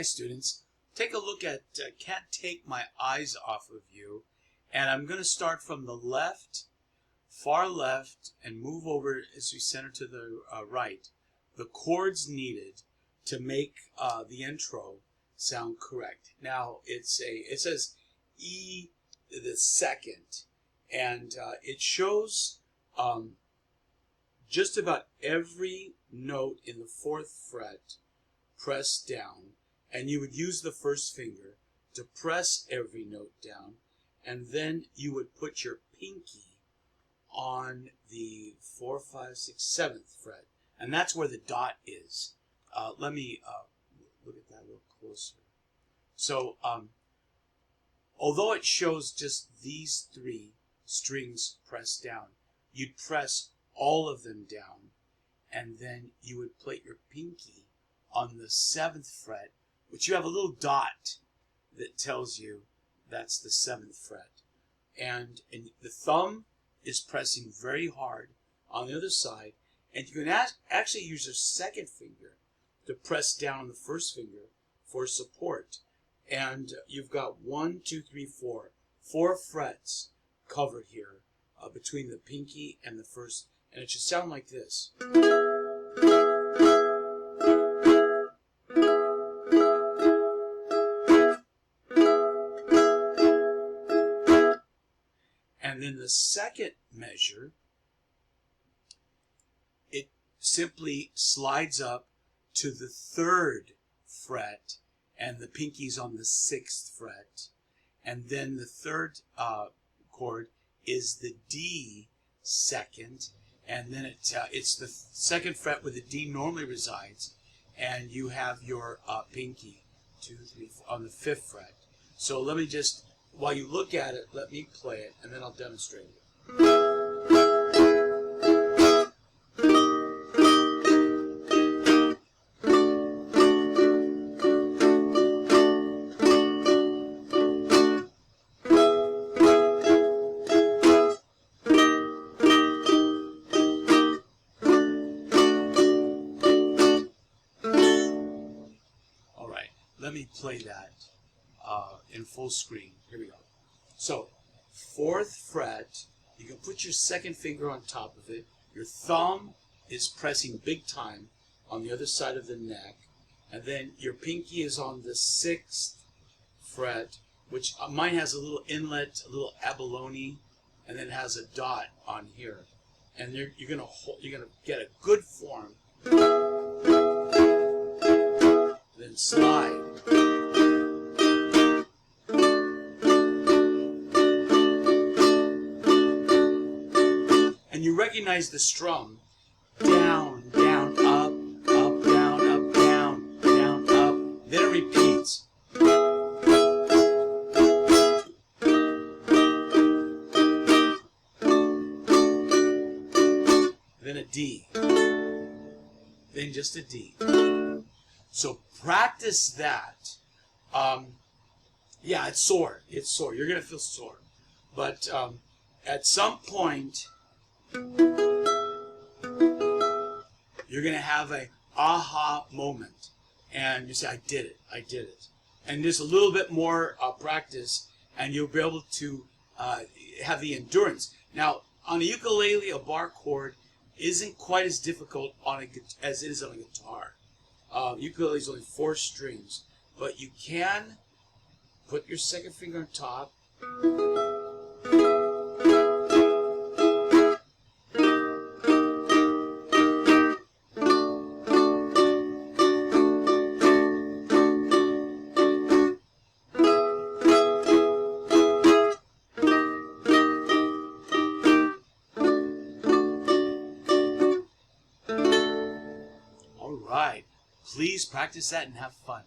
Hi students, take a look at Can't Take My Eyes Off of You, and I'm going to start from the left, far left, and move over as we center to the right. The chords needed to make the intro sound correct. Now it says E the second, and it shows just about every note in the fourth fret pressed down, and you would use the first finger to press every note down, and then you would put your pinky on the 4, 5, 6, 7th fret, and that's where the dot is. Let me look at that a little closer. So although it shows just these 3 strings pressed down, you'd press all of them down, and then you would place your pinky on the 7th fret, which you have a little dot that tells you that's the 7th fret. And the thumb is pressing very hard on the other side, and you can actually use your second finger to press down on the first finger for support. And you've got 1, 2, 3, 4 frets covered here between the pinky and the first, and it should sound like this. And then the second measure, it simply slides up to the 3rd fret, and the pinky's on the 6th fret. And then the 3rd chord is the D second, and then it's the 2nd fret where the D normally resides, and you have your pinky 2, 3, 4, on the 5th fret. So let me just, while you look at it, let me play it, and then I'll demonstrate it. All right, let me play that in full screen. Here we go. So, 4th fret, you can put your second finger on top of it. Your thumb is pressing big time on the other side of the neck. And then your pinky is on the 6th fret, which mine has a little inlet, a little abalone, and then has a dot on here. And you're gonna get a good form. Then slide. And you recognize the strum. Down, down, up, up, down, up, down, down, up. Then it repeats. Then a D. Then just a D. So practice that. Yeah, it's sore. It's sore. You're going to feel sore. But at some point, you're going to have a aha moment, and you say, I did it, I did it. And just a little bit more practice, and you'll be able to have the endurance. Now, on a ukulele, a bar chord isn't quite as difficult as it is on a guitar. Ukulele is only 4 strings, but you can put your second finger on top. All right, please practice that and have fun.